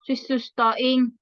Sisustaing.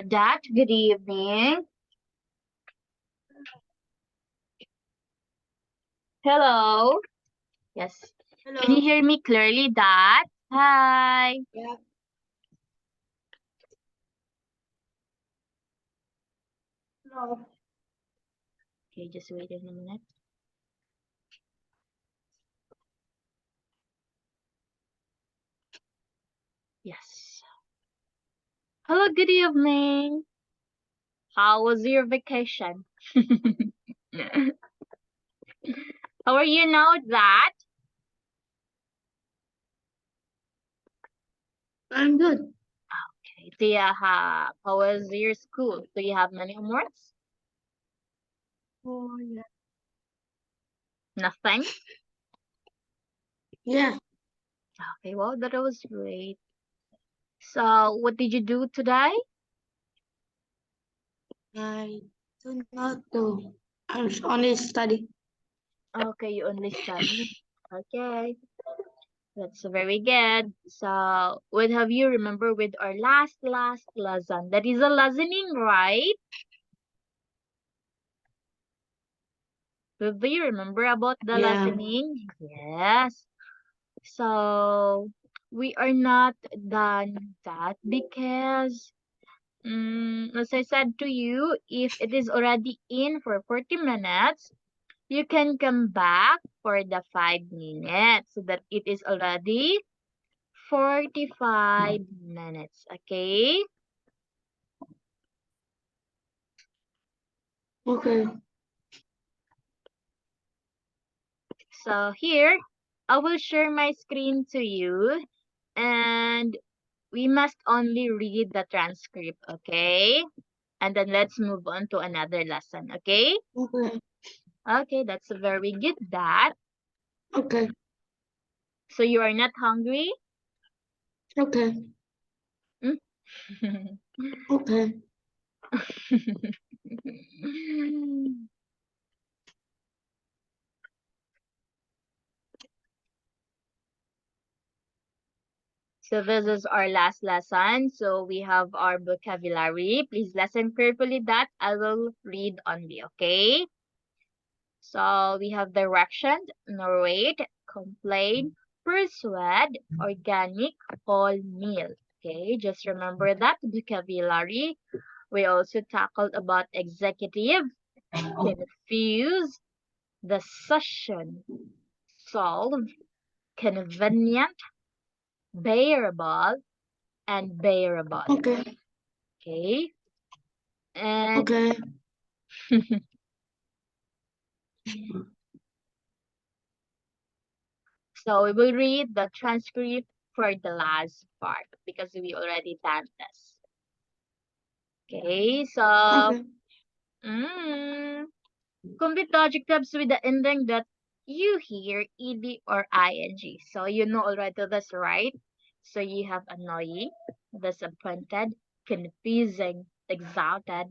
Dad, good evening. Hello. Yes. Hello. Can you hear me clearly, Dad? Hi. Yeah. Hello. Okay, just wait a minute. Yes. Hello, good evening. How was your vacation? How are you now, Dad? I'm good. Okay. How was your school? Do you have many homeworks? Oh, yeah. Nothing? Yeah. Okay, well, that was great. So, what did you do today? I do not do. I was only study. Okay, you only study. Okay, that's very good. So, what have you remember with our last lesson? That is a lessoning, right? Do you remember about the Yeah. lessoning? Yes. So, we are not done that because, as I said to you, if it is already in for 40 minutes, you can come back for the 5 minutes so that it is already 45 minutes. Okay? Okay. So here, I will share my screen to you and we must only read the transcript. Okay? And then let's move on to another lesson. Okay? Okay. Okay, that's a very good that. Okay. So you are not hungry? Okay. Mm? Okay. So this is our last lesson. So we have our vocabulary. Please listen carefully that I will read only, okay? So we have direction, narrate, complain, persuade, organic, wholemeal. Okay, just remember that vocabulary. We also tackled about executive, confuse, decision, solve, convenient, bearable, and bearable. Okay. Okay, and Okay. so we will read the transcript for the last part because we already done this. Okay, so Okay. mm, complete adjectives with the ending that you hear ed or ing. So you know already this, right? So you have annoying, disappointed, confusing, exalted,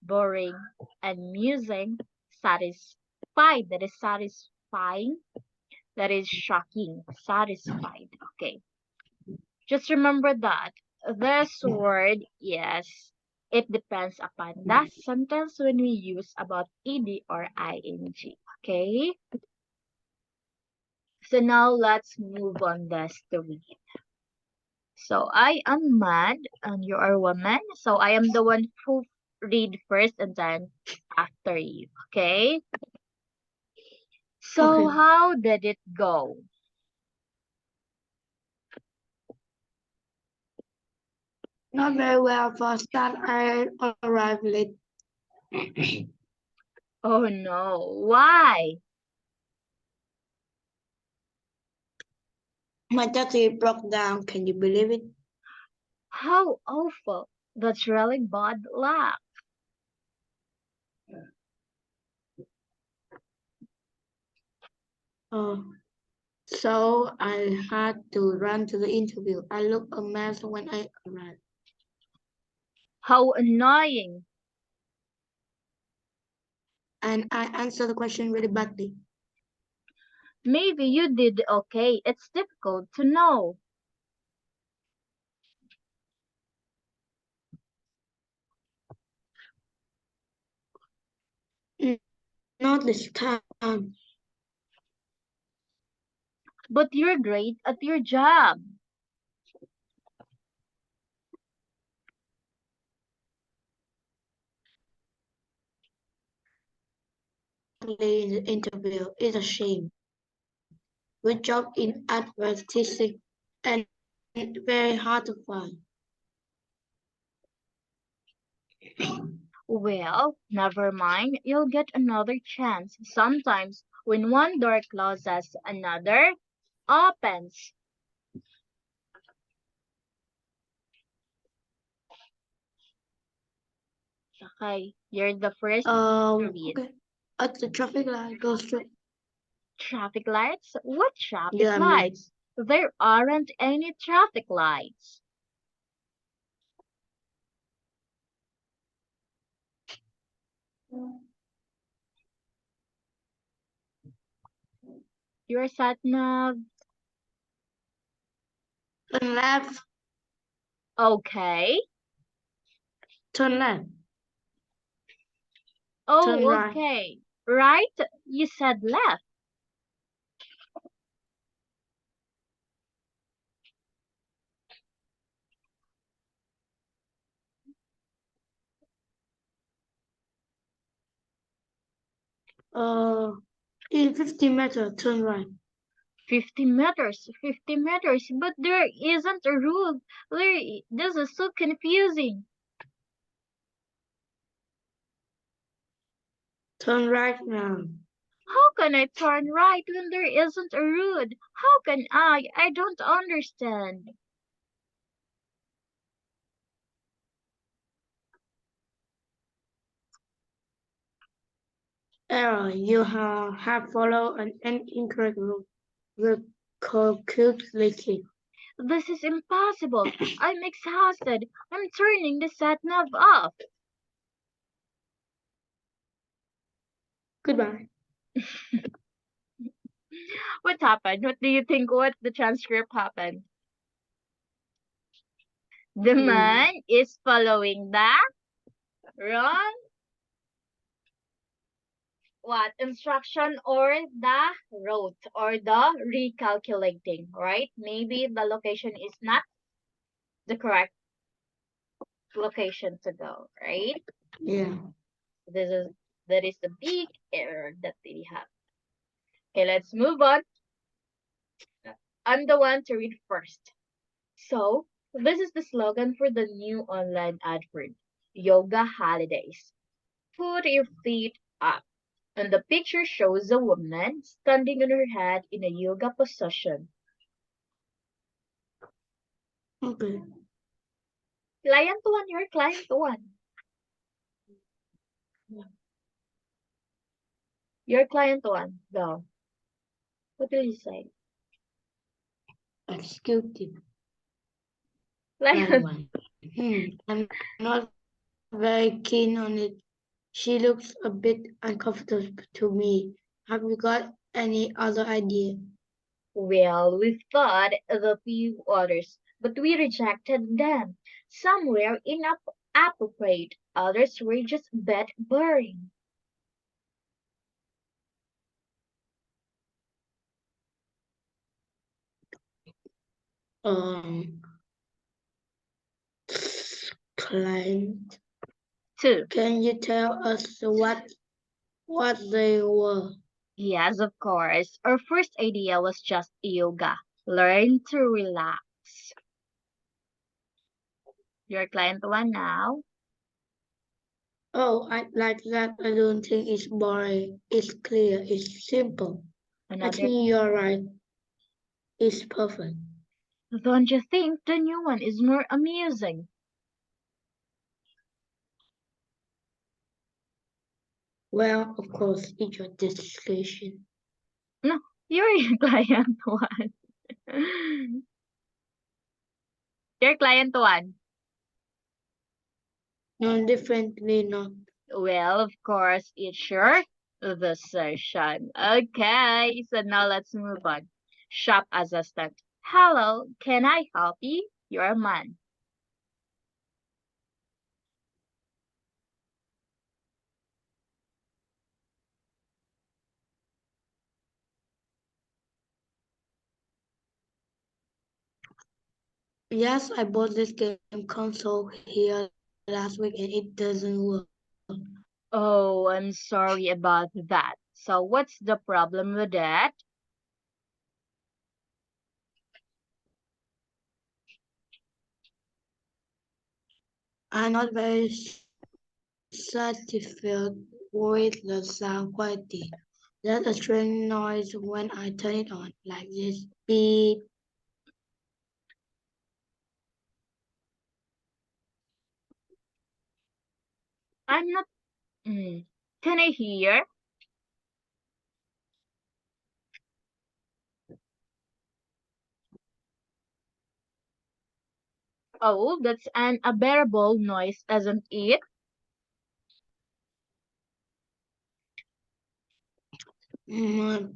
boring, amusing, satisfied. That is satisfying. That is shocking. Satisfied. Okay. Just remember that this word, yes, it depends upon the sentence when we use about ed or ing. Okay? So now let's move on this to read. So I am mad and you are woman. So I am the one who read first and then after you. Okay? So Okay. how did it go? Not very well for a start. I arrived late. Oh no. Why? My taxi broke down. Can you believe it? How awful. That's really bad luck. Oh, so I had to run to the interview. I looked a mess when I arrived. How annoying. And I answered the question really badly. Maybe you did okay. It's difficult to know. "Mm, not this time. But you're great at your job. Badly in the interview is a shame. Good job in advertising and very hard to find. Well, never mind. You'll get another chance. Sometimes when one door closes, another opens. Okay, you're the first to read. Okay. At the traffic light, go straight. Traffic lights? What traffic Yeah, me. lights? There aren't any traffic lights. Your sat nav. Turn left. Okay. Turn left. Turn Oh, right. okay. Right? You said left. Uh, in 50 meters, turn right. 50 meters, 50 meters, but there isn't a rule. This is so confusing. Turn right now. How can I turn right when there isn't a road? How can I? I don't understand. Error. You have followed an incorrect route. Calculated. This is impossible. I'm exhausted. I'm turning the sat nav off. Goodbye. What happened? What do you think? What the transcript happened? The Hmm. man is following the wrong what instruction or the route or the recalculating, right? Maybe the location is not the correct location to go, right? Yeah. This is that is the big error that we have. Okay, let's move on. I'm the one to read first. So this is the slogan for the new online advert. Yoga holidays. Put your feet up. And the picture shows a woman standing on her head in a yoga position. Okay. Client one, your client one. Your client one. Go. What will you say? Executive plan Client. one. I'm not very keen on it. She looks a bit uncomfortable to me. Have you got any other idea? Well, we thought of a few others, but we rejected them. Some were inappropriate, others were just a bit boring. Um, client, Two. can you tell us what they were? Yes, of course. Our first idea was just yoga. Learn to relax. Your client one now. Oh, I like that. I don't think it's boring. It's clear. It's simple. I Another. think you're right. It's perfect. Don't you think the new one is more amusing? Well, of course, it's your discretion. No, you're your client one. Your client one. No, definitely not. Well, of course, it's your decision. Okay, so now let's move on. Shop assistant. Hello, can I help you? You're a man. Yes, I bought this game console here last week and it doesn't work. Oh, I'm sorry about that. So what's the problem with that? I'm not very satisfied with the sound quality. There's a strange noise when I turn it on, like this beep. I'm not. Can I hear? Oh, that's an unbearable noise, isn't it?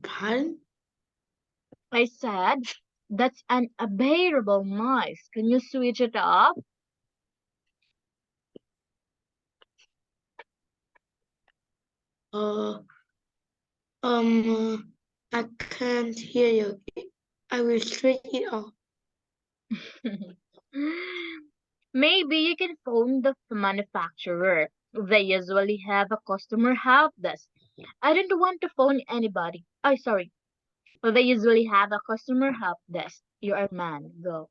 Pardon? I said, that's an unbearable noise. Can you switch it off? Uh, I can't hear you. I will switch it off. Maybe you can phone the manufacturer. They usually have a customer help desk. I don't want to phone anybody. Oh, sorry. They usually have a customer help desk. You are man. Go.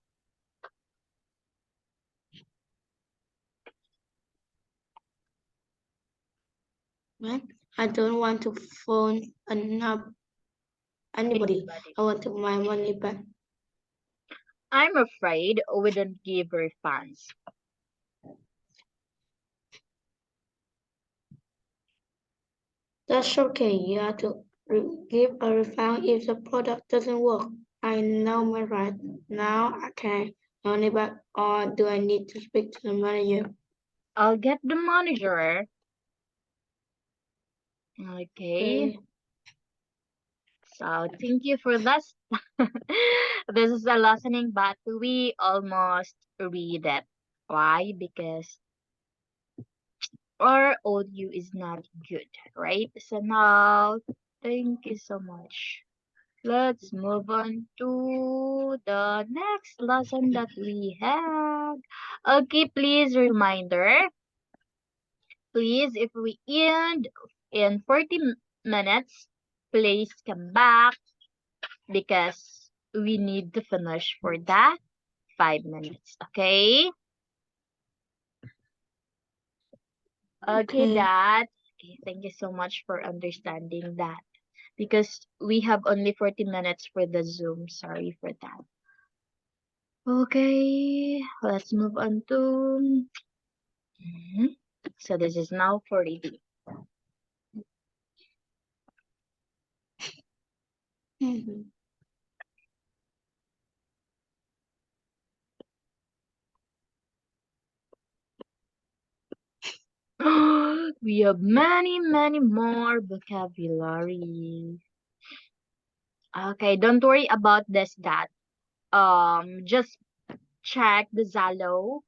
Man, I don't want to phone anybody. I want my money back. I'm afraid we don't give refunds. That's okay. You have to give a refund if the product doesn't work. I know my right. Now I can money back or do I need to speak to the manager? I'll get the manager. Okay. Okay. So thank you for this. This is a listening, but we almost read it. Why? Because our audio is not good, right? So now, thank you so much. Let's move on to the next lesson that we have. Okay, please reminder. Please, if we end in 40 minutes, please come back because we need to finish for that 5 minutes. Okay? Okay, Okay. Dad. Okay, thank you so much for understanding that. Because we have only 40 minutes for the Zoom. Sorry for that. Okay, let's move on to. Mhm. So this is now 42. Mhm. We have many, many more vocabulary. Okay, don't worry about this, Dad. Just check the Zalo.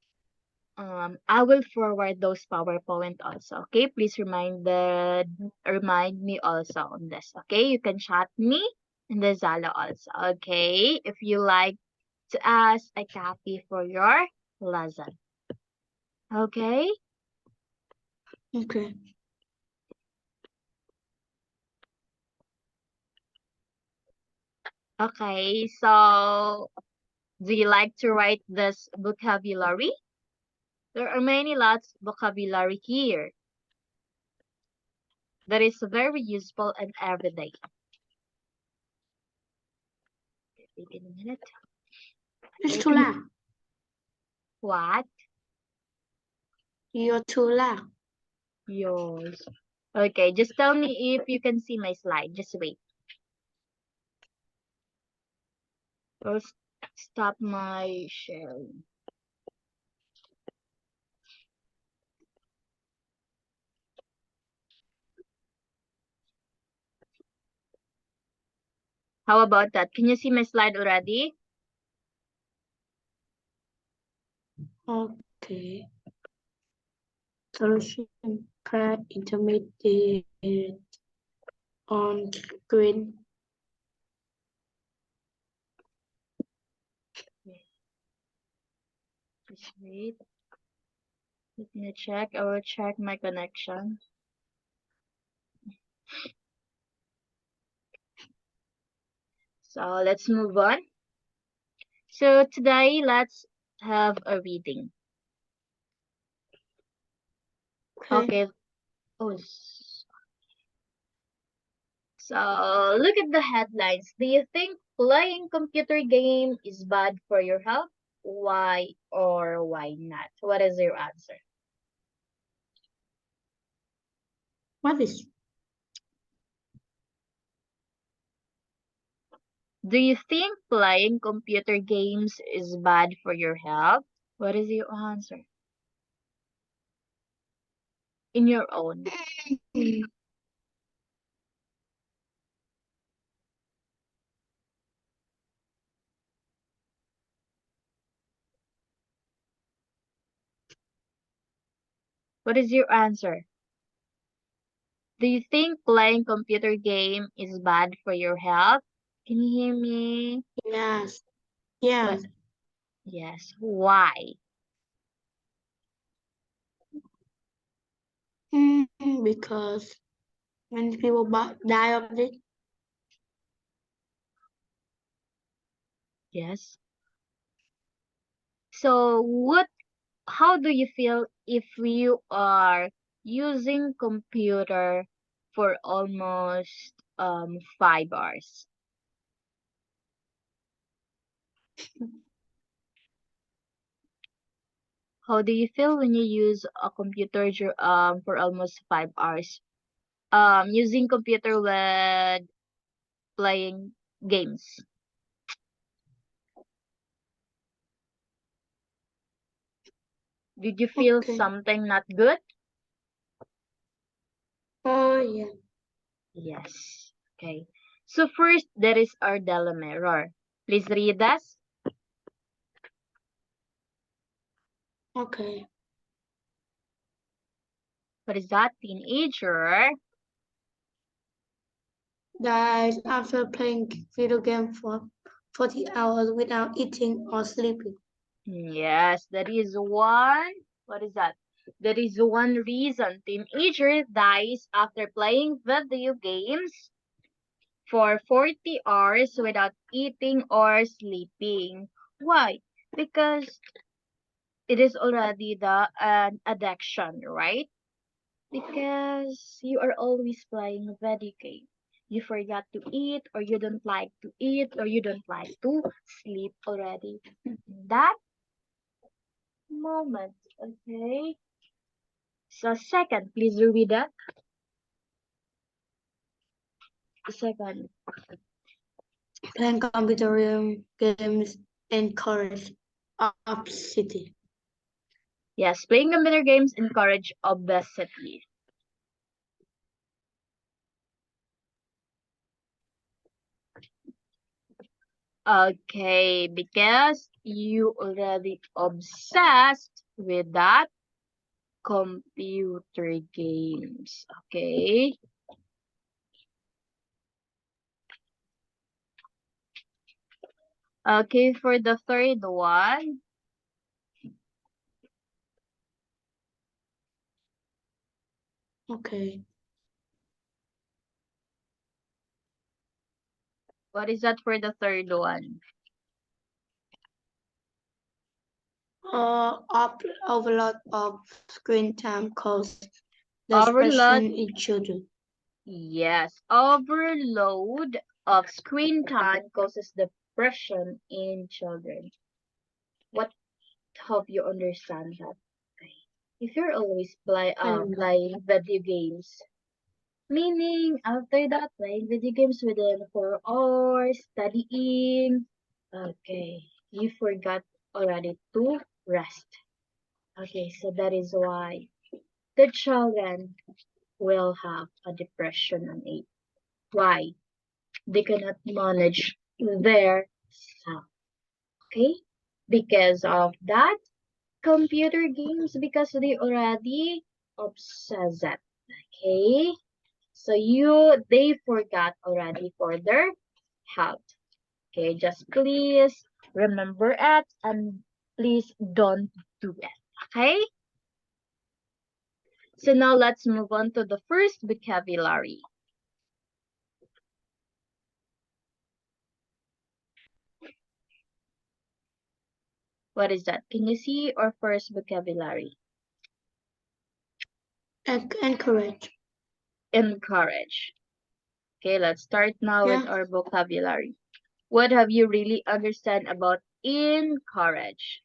I will forward those PowerPoint also. Okay, please remind me also on this. Okay, you can chat me in the Zalo also. Okay, if you like to ask a copy for your lesson. Okay. Okay. Okay. So, do you like to write this vocabulary? There are many lots of vocabulary here that is very useful and everyday. Wait a minute. It's Okay, too loud. what? You're too loud. Yours. Okay, just tell me if you can see my slide. Just wait. I'll stop my sharing. How about that? Can you see my slide already? Okay. Solution pad intermediate on screen. Yes. Just wait. Let me check. I will check my connection. So let's move on. So today, let's have a reading. Okay. Okay. Oh, so look at the headlines. Do you think playing computer game is bad for your health? Why or why not? What is your answer? What is Do you think playing computer games is bad for your health? What is your answer? In your own. What is your answer? Do you think playing computer game is bad for your health? Can you hear me? Yes. What? Yes. Yes. Why? Because many people die of it. Yes. So how do you feel if you are using computer for almost 5 hours? How do you feel when you use a computer for almost 5 hours? Using computer with playing games. Did you feel Okay. something not good? Oh yeah. Yes. Okay. So first, there is our dilemma error. Please read us. Okay. What is that? Teenager dies after playing video game for 40 hours without eating or sleeping. Yes, that is one. What is that? That is one reason teenager dies after playing video games for 40 hours without eating or sleeping. Why? Because it is already the an addiction, right? Because you are always playing video game. You forgot to eat, or you don't like to eat, or you don't like to sleep already. That moment, okay? So second, please read that. Second, Playing computer games encourage obesity. yes, playing computer games encourage obesity. Okay, because you already obsessed with that computer games. Okay. Okay, for the third one, Okay. what is that for the third one? Overload of screen time causes Overload. depression in children. Yes, overload of screen time causes depression in children. What help you understand that? Okay. If you're always I don't know. playing video games, meaning after that playing video games within 4 hours, studying, okay, you forgot already to rest. Okay, so that is why the children will have a depression on it. Why? They cannot manage their self. Okay? Because of that computer games, because they already obsessed. Okay? So they forgot already for their health. Okay, just please remember it and please don't do it. Okay? So now let's move on to the first vocabulary. What is that? Can you see our first vocabulary? Encourage. Encourage. Okay, let's start now with Yeah, our vocabulary. What have you really understand about encourage?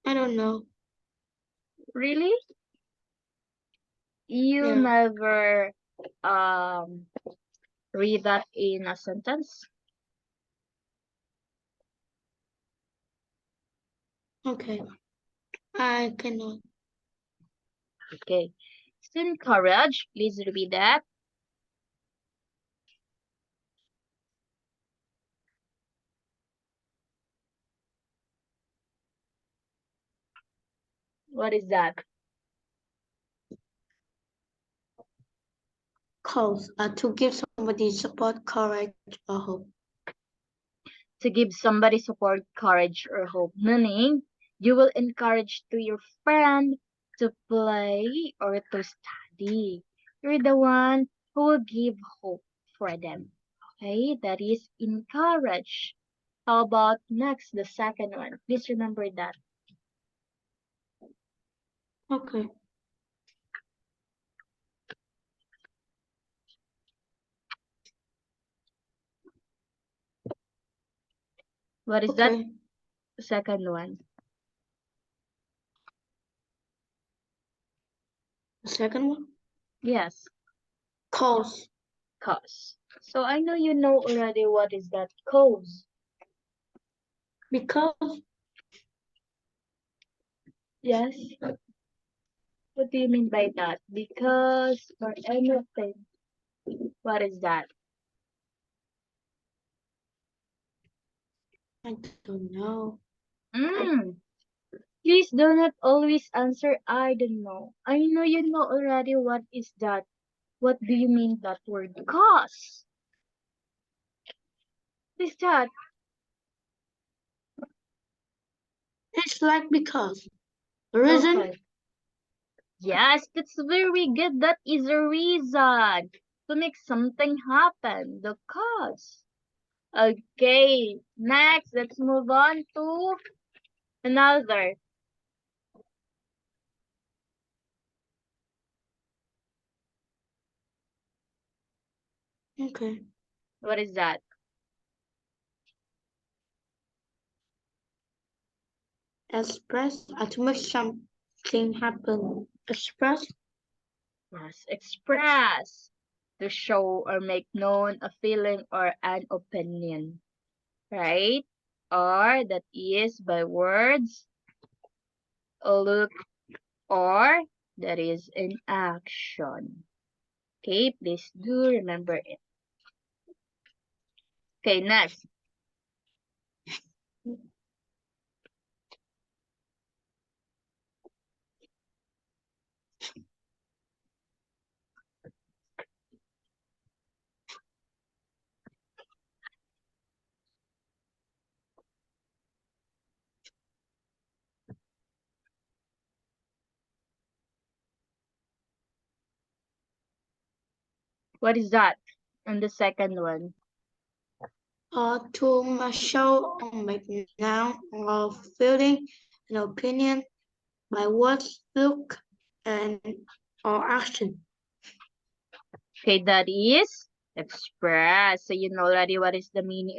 I don't know. Really? You Yeah, never um read that in a sentence? okay. I cannot. Okay. So encourage, please repeat that. What is that? Cause to give somebody support, courage, or hope. To give somebody support, courage, or hope. Meaning, you will encourage to your friend to play or to study. You're the one who will give hope for them. Okay, that is encourage. How about next, the second one? Please remember that. Okay, What is that okay. second one? The second one? Yes, Cause. cause. So I know you know already what is that cause. Because Yes. What do you mean by that? Because or anything. What is that? I don't know. Mm. Please do not always answer, I don't know. I know you know already what is that. What do you mean that word? Cause. What is that? It's like because. The reason? Okay. Yes, that's very good. That is a reason to make something happen. The cause. Okay. Next, let's move on to another. Okay. What is that? Express to make something happen. Express. Yes, express. To show or make known a feeling or an opinion. Right? Or that is by words, a look, or that is in action. Okay, please do remember it. Okay, next. What is that? And the second one. To show or make noun or feeling an opinion by words, look, and or action. Okay, that is express. So you know already what is the meaning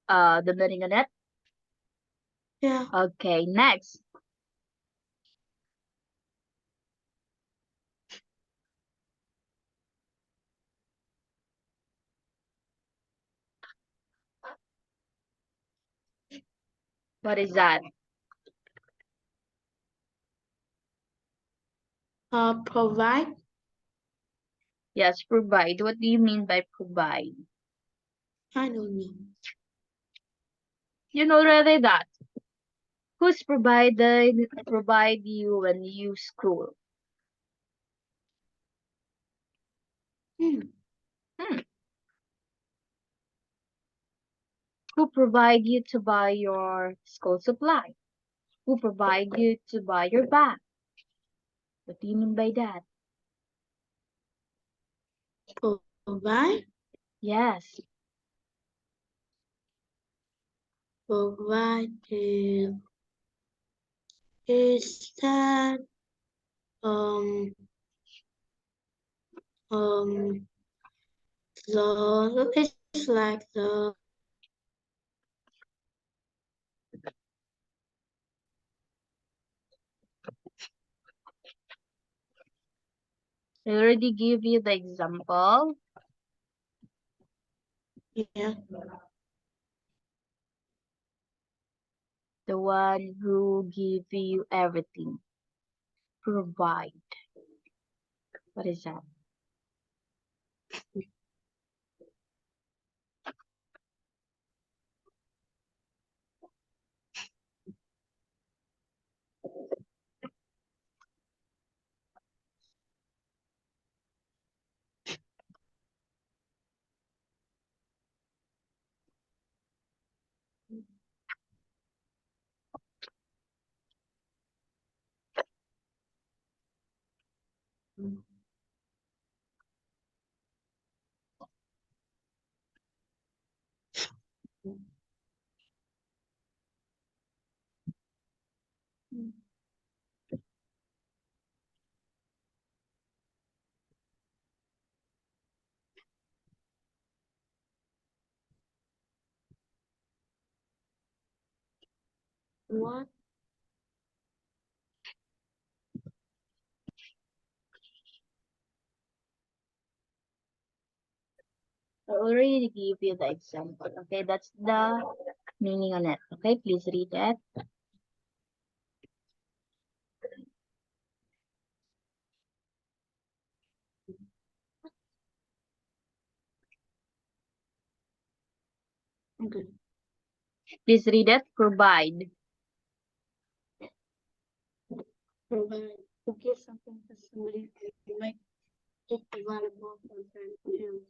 of it. Yeah. Okay, next. What is that? Provide. Yes, provide. What do you mean by provide? I don't know. You know already that. Who's provide you when you school? Hmm. Hmm. Who provide you to buy your school supply? Who provide you to buy your bag? What do you mean by that? Provide. Yes. Provide is that um um it's like the I already give you the example. yeah. The one who give you everything. Provide. What is that? What? I already give you the example. Okay, that's the meaning on it. Okay, please read it. Okay. Please read it. Provide. provide, to give something to somebody and make it available for them to use.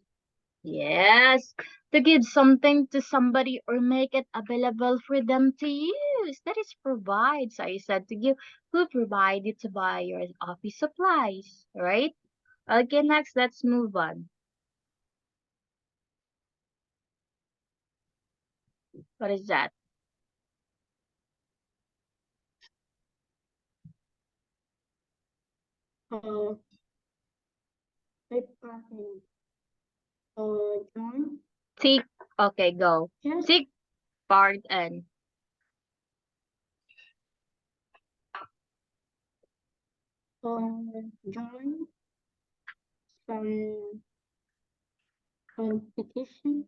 Yes, to give something to somebody or make it available for them to use. That is provide. So I said to give who provided to buy your office supplies, right? Okay, next let's move on. What is that? Uh, take part in, join. Take, okay, go. Yes. Take part in. Join some competition.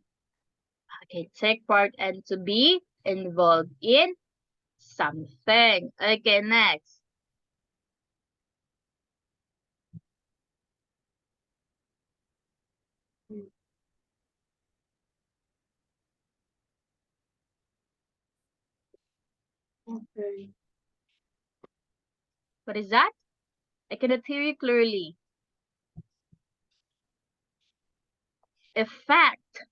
Okay, take part and to be involved in something. Okay, next. Okay. What is that? I cannot hear you clearly. Effect.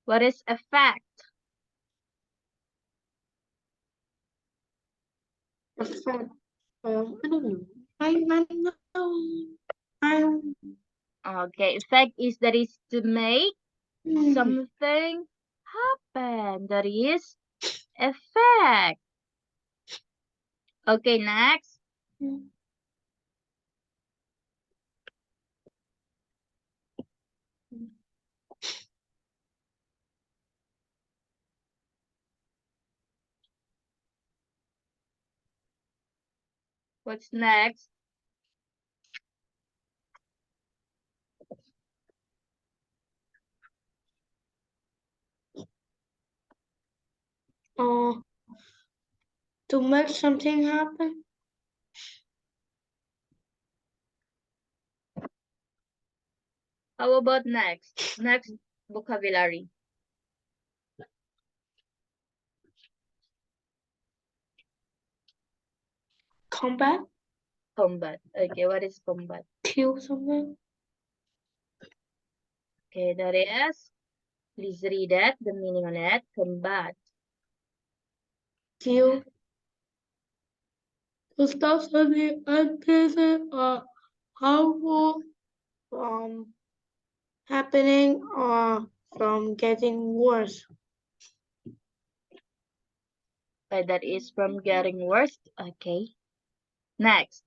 What is effect? Effect. I don't know. I know. I Okay, effect is that is to make Hmm. something happen. That is effect. Okay, next. What's next? Uh, to make something happen. How about next? Next vocabulary. Combat. Combat. Okay, what is combat? Kill someone. Okay, that is. Please read it, the meaning on it. Combat. Kill. To stop something unpleasant or harmful from happening or from getting worse. That is from getting worse. Okay. Next.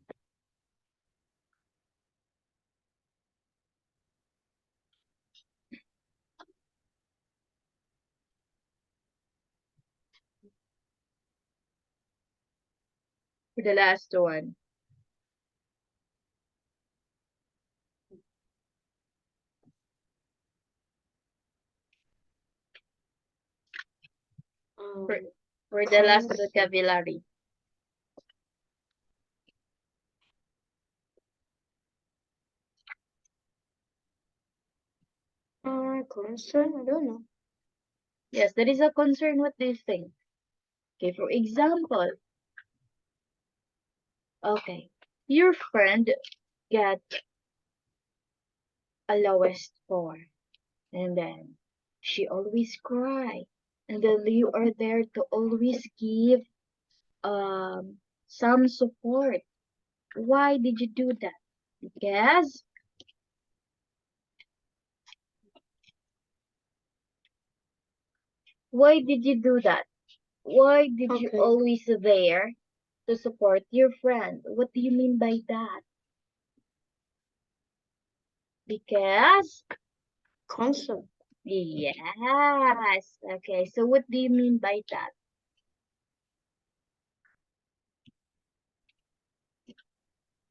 For the last one. For, for the last Cons- vocabulary. concern. I don't know. Yes, there is a concern. What do you think? Okay, for example. Okay. Your friend get a lowest score. And then she always cry. And then you are there to always give some support. Why did you do that? Because why did you do that? Why did you Okay. always there to support your friend? What do you mean by that? Because Concern. yes. Okay, so what do you mean by that?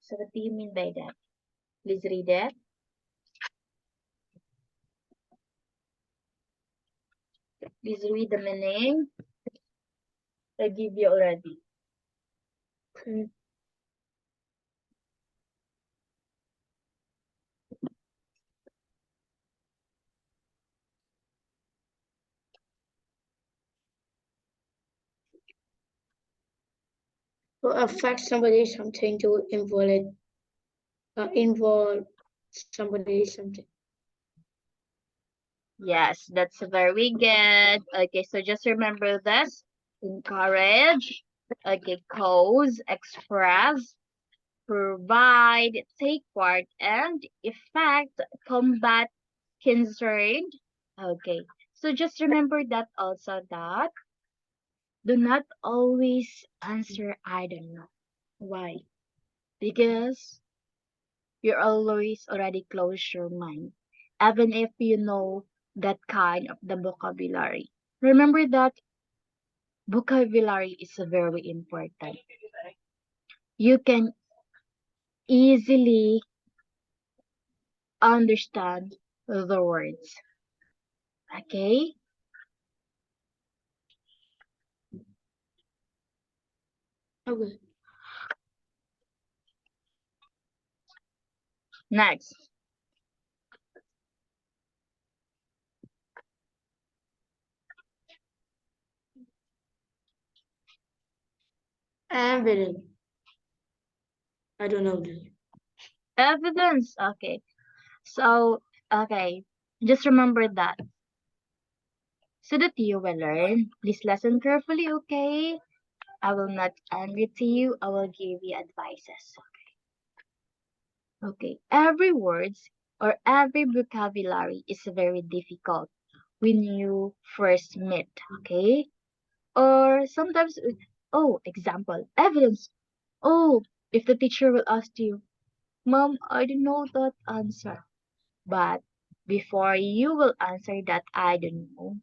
So what do you mean by that? Please read it. Please read the meaning. I give you already. Okay. To affect somebody, something, to involve somebody, something. Yes, that's very good. Okay, so just remember this. Encourage, okay, cause, express, provide, take part, and effect, combat, concerned. Okay, so just remember that also that do not always answer I don't know. Why? Because you always already close your mind, even if you know that kind of the vocabulary. Remember that vocabulary is very important. You can easily understand the words. Okay? Okay. Next, Evidence. I don't know this. evidence. Okay. So, okay. Just remember that so that you will learn. Please listen carefully, okay? I will not angry to you. I will give you advices. Okay. Every words or every vocabulary is very difficult when you first meet. Okay. Or sometimes, oh, example, evidence. Oh, if the teacher will ask you, Mom, I don't know that answer. But before you will answer that I don't know,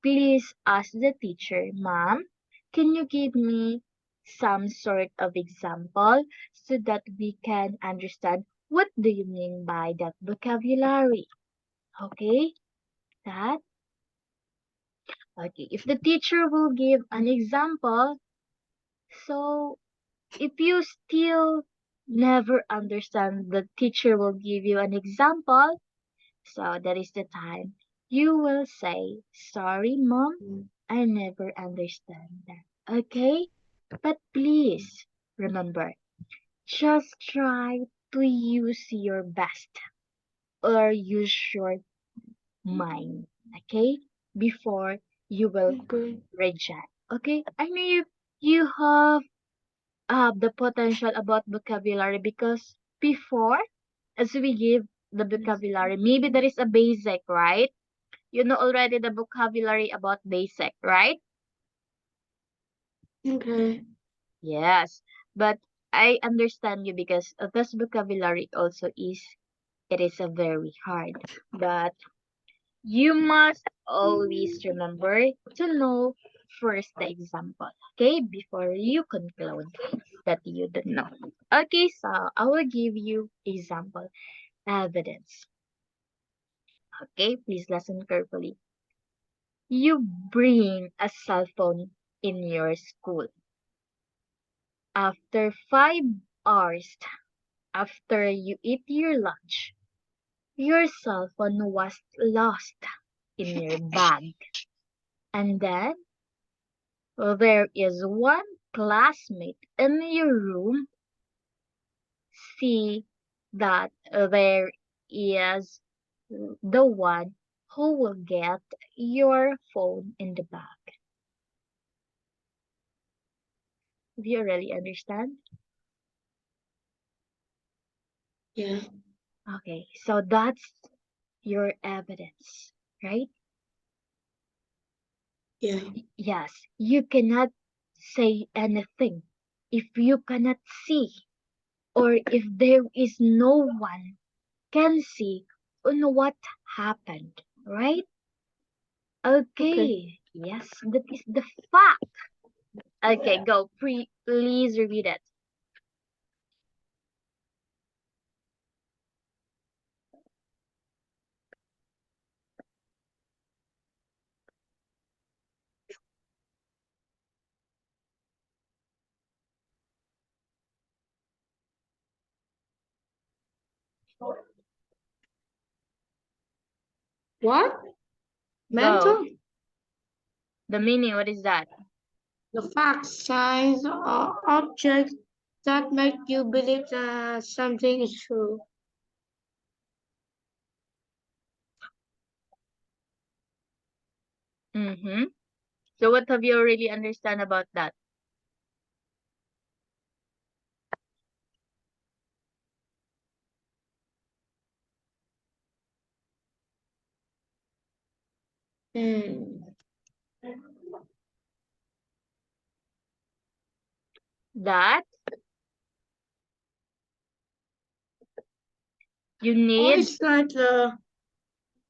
please ask the teacher, Mom, can you give me some sort of example so that we can understand what do you mean by that vocabulary? Okay? That okay. If the teacher will give an example, so if you still never understand, the teacher will give you an example. So that is the time you will say, Sorry, Mom, I never understand that. Okay? But please remember, just try to use your best or use your mind. Okay? Before you will Okay. reject. Okay? I know you have the potential about vocabulary because before, as we give the vocabulary, maybe there is a basic, right? You know already the vocabulary about basic, right? Okay. Yes, but I understand you because this vocabulary also is it is a very hard. But you must always remember to know first the example, okay? Before you conclude that you don't know. Okay, so I will give you example evidence. Okay, please listen carefully. You bring a cell phone in your school. After 5 hours after you eat your lunch, your cell phone was lost in your bag. And then there is one classmate in your room. See that there is the one who will get your phone in the bag. Do you really understand? Yeah. Okay, so that's your evidence, right? Yeah. Yes, you cannot say anything if you cannot see or if there is no one can see on what happened, right? Okay. Okay, yes, that is the fact. Okay, go. Please repeat it. What? Go. Mental? The meaning, what is that? The facts, signs, or objects that make you believe that something is true. Mm-hmm. So what have you really understand about that? Hmm. That you Or need, it's like the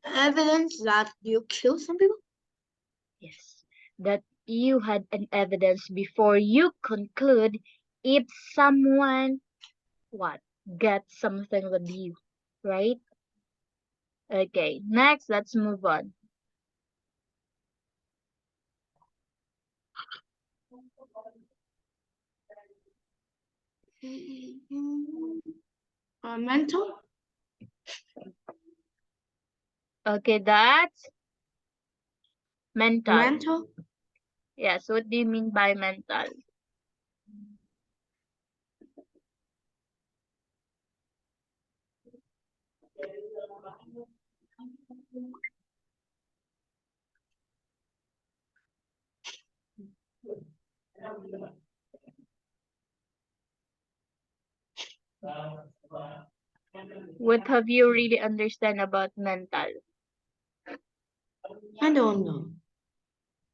evidence that you killed some people. yes, that you had an evidence before you conclude if someone what gets something with you, right? Okay, next let's move on. Mental? Okay, that's mental. Mental? Yes, what do you mean by mental? What have you really understand about mental? I don't know.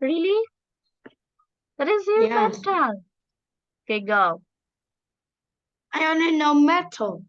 Really? What is your Yes. mental? Okay, go. I only know metal.